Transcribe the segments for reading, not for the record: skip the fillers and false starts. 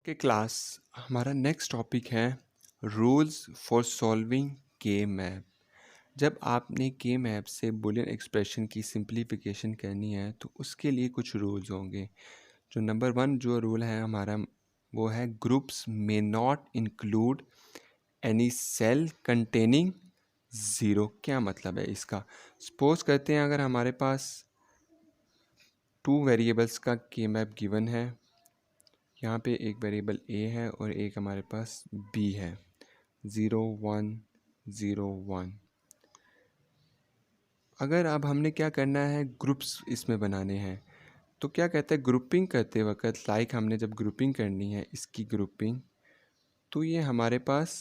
के क्लास हमारा next topic है रूल्स फॉर सॉल्विंग के मैप। जब आपने के मैप से बुलियन एक्सप्रेशन की सिंप्लीफिकेशन करनी है तो उसके लिए कुछ रूल्स होंगे। जो नंबर 1 जो रूल है हमारा वो है groups may not include any cell containing zero. क्या मतलब है इसका? सपोज करते हैं अगर हमारे पास 2 वेरिएबल्स का के मैप गिवन है, यहाँ पे एक वेरिएबल ए है और एक हमारे पास बी है, 0 1 0 1। अगर अब हमने क्या करना है, ग्रुप्स इसमें बनाने हैं, तो क्या कहते हैं ग्रुपिंग करते वक्त लाइक हमने जब ग्रुपिंग करनी है इसकी ग्रुपिंग, तो ये हमारे पास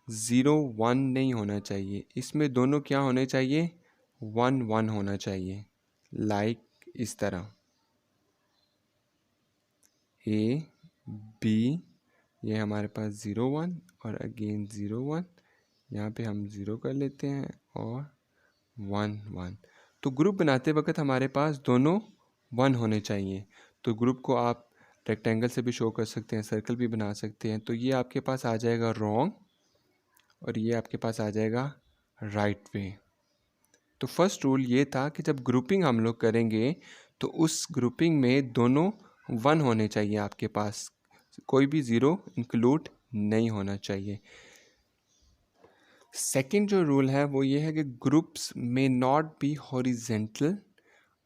0 1 नहीं होना चाहिए, इसमें दोनों क्या होने चाहिए, 1 1 होना चाहिए। लाइक इस तरह ए बी, ये हमारे पास 0 1 और अगेन 0 1, यहाँ पे हम 0 कर लेते हैं और 1 1। तो ग्रुप बनाते वक्त हमारे पास दोनों 1 होने चाहिए। तो ग्रुप को आप रेक्टेंगल से भी शो कर सकते हैं, सर्कल भी बना सकते हैं। तो ये आपके पास आ जाएगा रॉन्ग और ये आपके पास आ जाएगा राइट वे। तो फर्स्ट रूल ये था कि जब ग्रुपिंग हम लोग करेंगे तो उस ग्रुपिंग में दोनों 1 होने चाहिए, आपके पास कोई भी 0 इंक्लूड नहीं होना चाहिए। सेकंड जो रूल है वो ये है कि ग्रुप्स में नॉट बी हॉरिजेंटल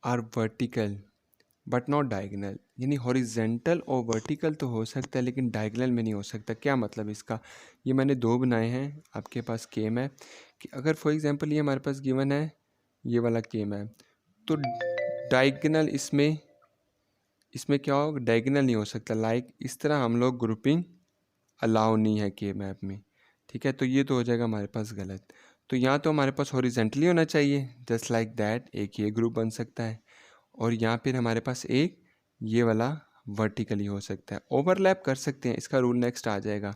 और वर्टिकल बट नॉट डायगोनल। यानी हॉरिजेंटल और वर्टिकल तो हो सकता है लेकिन डायगोनल में नहीं हो सकता। क्या मतलब इसका? ये मैंने 2 बनाए हैं आपके पास के मैप कि अगर फॉर एग्जांपल ये हमारे पास गिवन है ये वाला के मैप, तो डायगोनल इसमें क्या होगा, डायगोनल नहीं हो सकता। लाइक इस तरह हम लोग ग्रुपिंग अलाउ नहीं है के मैप में, ठीक है। तो ये तो हो जाएगा हमारे पास गलत। तो यहाँ तो हमारे पास हॉरिजेंटली होना चाहिए, जस्ट लाइक दैट एक ये ग्रुप बन सकता है, और यहाँ फिर हमारे पास एक ये वाला वर्टिकली हो सकता है। ओवरलैप कर सकते हैं, इसका रूल नेक्स्ट आ जाएगा।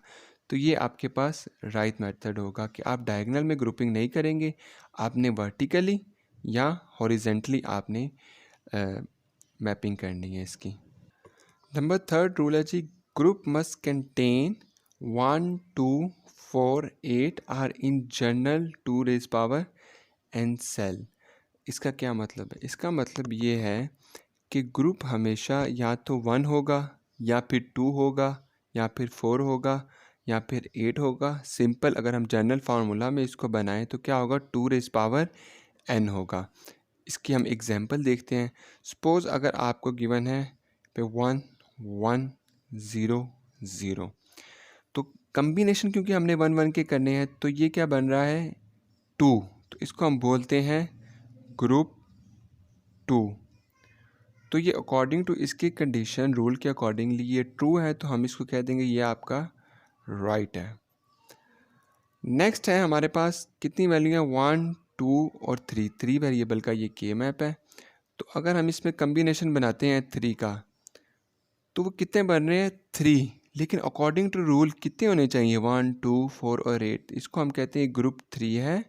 तो ये आपके पास राइट मेथड होगा कि आप डायगोनल में ग्रुपिंग नहीं करेंगे, आपने वर्टिकली या हॉरिजेंटली आपने मैपिंग करनी है इसकी। नंबर 3 रूल है जी, group must contain 1 2 4 8 are in general 2 raise power n cell. इसका क्या मतलब है? इसका मतलब ये है कि ग्रुप हमेशा या तो 1 होगा या फिर 2 होगा या फिर 4 होगा या फिर 8 होगा। सिंपल अगर हम जनरल फार्मूला में इसको बनाएं तो क्या होगा, 2 रेज पावर n होगा। इसकी हम एग्जांपल देखते हैं। सपोज़ अगर आपको गिवन है पे 1 1 0 0, तो कम्बिनेशन क्योंकि हमने 1 1 के करने हैं तो ये क्या बन रहा है, 2। तो इसको हम बोलते हैं ग्रुप 2। तो ये अकॉर्डिंग टू इसकी कंडीशन रूल के अकॉर्डिंगली ये ट्रू है, तो हम इसको कह देंगे ये आपका राइट है। नेक्स्ट है हमारे पास कितनी वैल्यू है, 1 2 और 3, 3 वेरिएबल का ये के मैप है। तो अगर हम इसमें कम्बिनेशन बनाते हैं 3 का, तो वो कितने बन रहे हैं, 3। लेकिन अकॉर्डिंग टू रूल कितने होने चाहिए, 1 2 4 और 8। इसको हम कहते हैं ग्रुप 3 है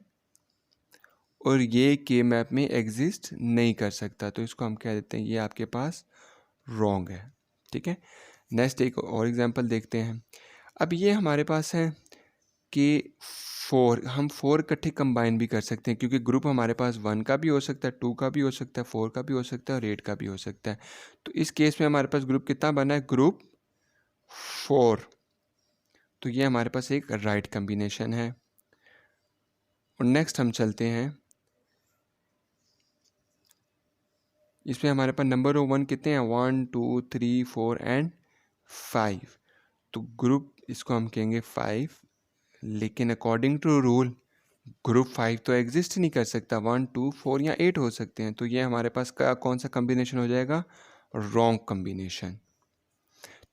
और ये के मैप में एग्जिस्ट नहीं कर सकता, तो इसको हम कह देते हैं ये आपके पास रॉन्ग है, ठीक है। नेक्स्ट एक और एग्जांपल देखते हैं। अब ये हमारे पास है कि 4, हम 4 इकट्ठे कंबाइन भी कर सकते हैं क्योंकि ग्रुप हमारे पास 1 का भी हो सकता है, 2 का भी हो सकता है, 4 का भी हो सकता है और 8 का भी हो सकता है। तो इस केस में हमारे पास ग्रुप कितना बना है, ग्रुप 4। तो ये हमारे पास एक राइट कम्बिनेशन है। और नेक्स्ट हम चलते हैं, इसमें हमारे पास नंबर ऑफ 1 कितने हैं, 1 2 3 4 एंड 5। तो ग्रुप इसको हम कहेंगे 5, लेकिन अकॉर्डिंग टू रूल ग्रुप 5 तो एग्जिस्ट नहीं कर सकता, 1 2 4 या 8 हो सकते हैं। तो ये हमारे पास कौन सा कम्बिनेशन हो जाएगा, रॉन्ग कम्बिनेशन।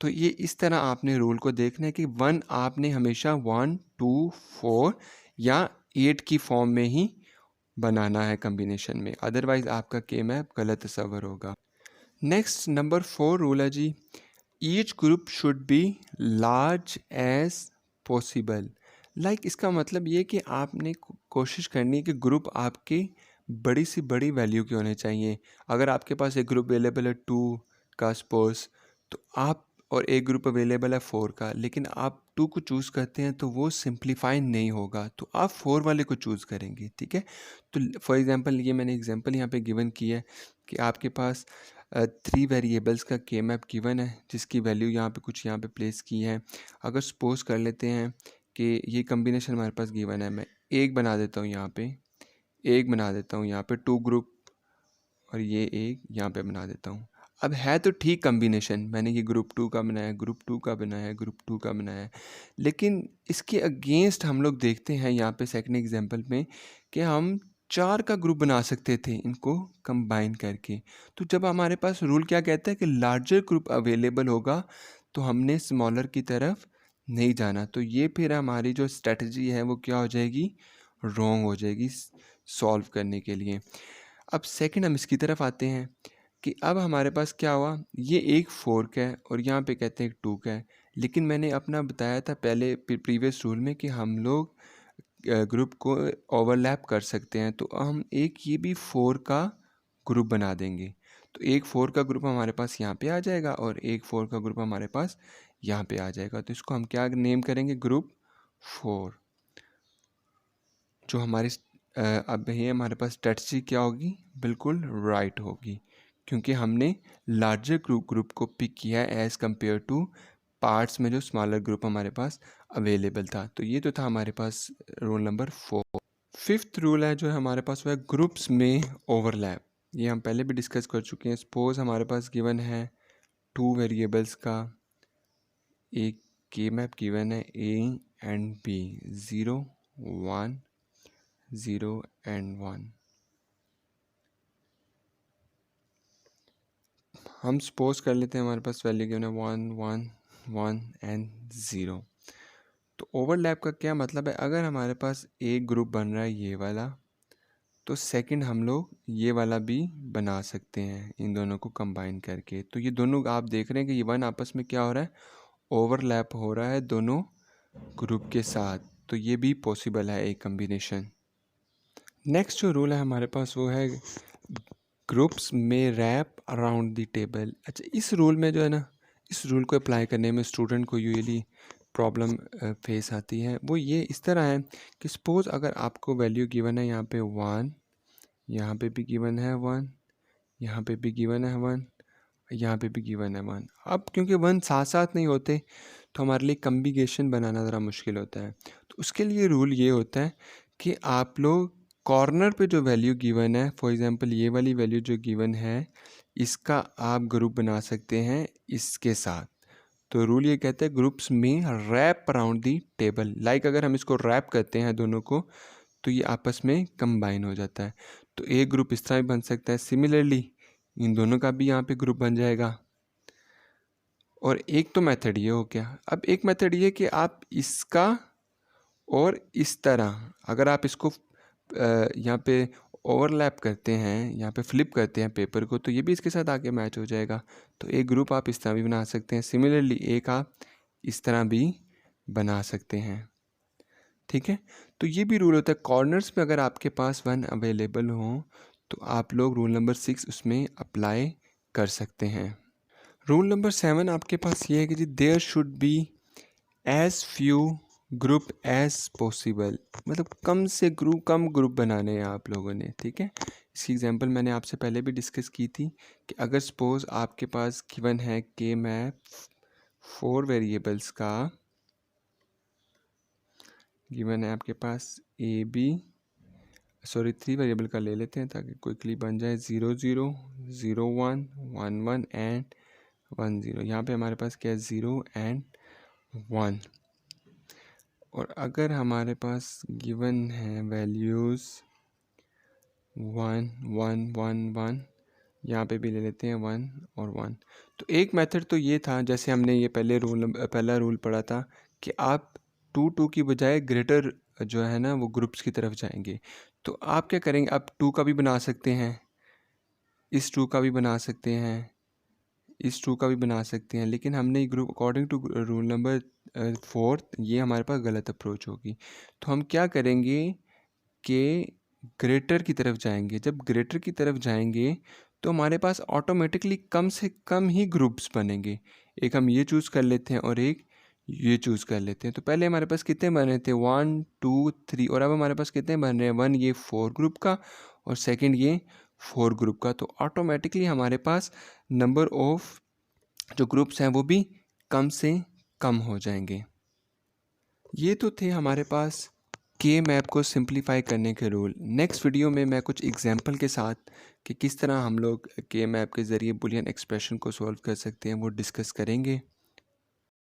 तो ये इस तरह आपने रूल को देखना है कि 1 आपने हमेशा 1 2 4 या 8 की फॉर्म में ही बनाना है कम्बिनेशन में, अदरवाइज आपका के मैप गलत तस्वर होगा। नेक्स्ट नंबर 4 रूल है जी, each group should be large as possible. Like इसका मतलब ये कि आपने कोशिश करनी है कि ग्रुप आपके बड़ी सी बड़ी वैल्यू के होने चाहिए। अगर आपके पास एक ग्रुप अवेलेबल है 2 का सपोज, तो आप और एक ग्रुप अवेलेबल है 4 का, लेकिन आप 2 को चूज़ करते हैं तो वो सिंप्लीफाई नहीं होगा, तो आप 4 वाले को चूज़ करेंगे, ठीक है। तो फॉर एग्जांपल ये मैंने एग्जांपल यहाँ पे गिवन की है कि आपके पास 3 वेरिएबल्स का के मैप गिवन है, जिसकी वैल्यू यहाँ पे कुछ यहाँ पे प्लेस की है। अगर सपोज कर लेते हैं कि ये कम्बिनेशन हमारे पास गिवन है, मैं एक बना देता हूँ यहाँ पे, एक बना देता हूँ यहाँ पे 2 ग्रुप, और ये एक यहाँ पे बना देता हूँ। अब है तो ठीक कम्बिनेशन, मैंने ये ग्रुप 2 का बनाया, ग्रुप 2 का बनाया, ग्रुप 2 का बनाया, लेकिन इसके अगेंस्ट हम लोग देखते हैं यहाँ पे सेकंड एग्जांपल में कि हम 4 का ग्रुप बना सकते थे इनको कंबाइन करके। तो जब हमारे पास रूल क्या कहता है कि लार्जर ग्रुप अवेलेबल होगा, तो हमने स्मॉलर की तरफ नहीं जाना, तो ये फिर हमारी जो स्ट्रेटजी है वो क्या हो जाएगी, रॉन्ग हो जाएगी सॉल्व करने के लिए। अब सेकंड हम इसकी तरफ आते हैं कि अब हमारे पास क्या हुआ, ये एक 4 का है और यहाँ पे कहते हैं एक 2 का है, लेकिन मैंने अपना बताया था पहले प्रीवियस रूल में कि हम लोग ग्रुप को ओवरलैप कर सकते हैं, तो हम एक ये भी 4 का ग्रुप बना देंगे। तो एक 4 का ग्रुप हमारे पास यहाँ पे आ जाएगा और एक 4 का ग्रुप हमारे पास यहाँ पे आ जाएगा, तो इसको हम क्या नेम करेंगे, ग्रुप 4। जो हमारी अब ये हमारे पास स्ट्रेटजी क्या होगी, बिल्कुल राइट होगी, क्योंकि हमने लार्जर ग्रुप को पिक किया है एज़ कम्पेयर टू पार्ट्स में जो स्मॉलर ग्रुप हमारे पास अवेलेबल था। तो ये तो था हमारे पास रूल नंबर 4। फिफ्थ रूल है जो हमारे पास वो है ग्रुप्स में ओवरलैप। ये हम पहले भी डिस्कस कर चुके हैं। सपोज हमारे पास गिवन है 2 वेरिएबल्स का एक के मैप गिवन है ए एंड बी, 0 1 0 एंड 1। हम सपोज कर लेते हैं हमारे पास वैल्यू गिवन है 1 1 1 एंड 0। तो ओवरलैप का क्या मतलब है, अगर हमारे पास एक ग्रुप बन रहा है ये वाला, तो सेकंड हम लोग ये वाला भी बना सकते हैं इन दोनों को कंबाइन करके। तो ये दोनों आप देख रहे हैं कि ये वन आपस में क्या हो रहा है, ओवरलैप हो रहा है दोनों ग्रुप के साथ, तो ये भी पॉसिबल है एक कम्बिनेशन। नेक्स्ट जो रूल है हमारे पास वो है ग्रुप्स में रैप अराउंड द टेबल। अच्छा, इस रूल में जो है ना, इस रूल को अप्लाई करने में स्टूडेंट को यूजुअली प्रॉब्लम फेस आती है। वो ये इस तरह है कि सपोज़ अगर आपको वैल्यू गिवन है यहाँ पे 1, यहाँ पे भी गिवन है 1, यहाँ पे भी गिवन है 1, यहाँ पे भी गिवन है 1। अब क्योंकि 1 साथ साथ नहीं होते तो हमारे लिए कम्बिनेशन बनाना ज़रा मुश्किल होता है। तो उसके लिए रूल ये होता है कि आप लोग कॉर्नर पे जो वैल्यू गिवन है, फॉर एग्जांपल ये वाली वैल्यू जो गिवन है, इसका आप ग्रुप बना सकते हैं इसके साथ। तो रूल ये कहता है ग्रुप्स में wrap around the table. Like अगर हम इसको रैप करते हैं दोनों को, तो ये आपस में कंबाइन हो जाता है। तो एक ग्रुप इस तरह भी बन सकता है, सिमिलरली इन दोनों का भी यहाँ पे ग्रुप बन जाएगा। और एक तो मेथड ये हो गया। अब एक मेथड ये कि आप इसका और इस तरह अगर आप इसको यहाँ पे ओवरलैप करते हैं, यहाँ पे फ्लिप करते हैं पेपर को, तो ये भी इसके साथ आके मैच हो जाएगा। तो एक ग्रुप आप इस तरह भी बना सकते हैं, सिमिलरली एक आप इस तरह भी बना सकते हैं, ठीक है। तो ये भी रूल होता है, कॉर्नर्स पे अगर आपके पास 1 अवेलेबल हो तो आप लोग रूल नंबर 6 उसमें अप्लाई कर सकते हैं। रूल नंबर 7 आपके पास ये है कि जी there should be as few group as possible, मतलब कम ग्रुप बनाने हैं आप लोगों ने, ठीक है। इसकी एग्जांपल मैंने आपसे पहले भी डिस्कस की थी कि अगर सपोज आपके पास गिवन है के मैप 4 वेरिएबल्स का, गिवन है आपके पास ए बी, सॉरी 3 वेरिएबल का ले लेते हैं ताकि क्विकली बन जाए, 0 0 0 1 1 1 एंड 1 0। यहाँ पे हमारे पास क्या है, 0 एंड 1। और अगर हमारे पास गिवन है वैल्यूज़ 1 1 1 1, यहाँ पे भी ले लेते हैं 1 और 1। तो एक मेथड तो ये था, जैसे हमने ये पहला रूल पढ़ा था कि आप 2 2 की बजाय ग्रेटर जो है ना वो ग्रुप्स की तरफ जाएंगे। तो आप क्या करेंगे, आप 2 का भी बना सकते हैं, इस 2 का भी बना सकते हैं, इस 2 का भी बना सकते हैं, लेकिन हमने group according to rule number 4 ये हमारे पास गलत अप्रोच होगी। तो हम क्या करेंगे कि ग्रेटर की तरफ जाएंगे। जब ग्रेटर की तरफ जाएंगे तो हमारे पास ऑटोमेटिकली कम से कम ही ग्रुप्स बनेंगे। एक हम ये चूज़ कर लेते हैं और एक ये चूज़ कर लेते हैं। तो पहले हमारे पास कितने बन रहे थे 1 2 3 और अब हमारे पास कितने बन रहे हैं 1 ये 4 ग्रुप का और सेकंड ये 4 ग्रुप का। तो ऑटोमेटिकली हमारे पास नंबर ऑफ जो ग्रुप्स हैं वो भी कम से कम हो जाएंगे। ये तो थे हमारे पास के मैप को सिंप्लीफाई करने के रूल। नेक्स्ट वीडियो में मैं कुछ एग्जांपल के साथ कि किस तरह हम लोग के मैप के ज़रिए बुलियन एक्सप्रेशन को सॉल्व कर सकते हैं वो डिस्कस करेंगे।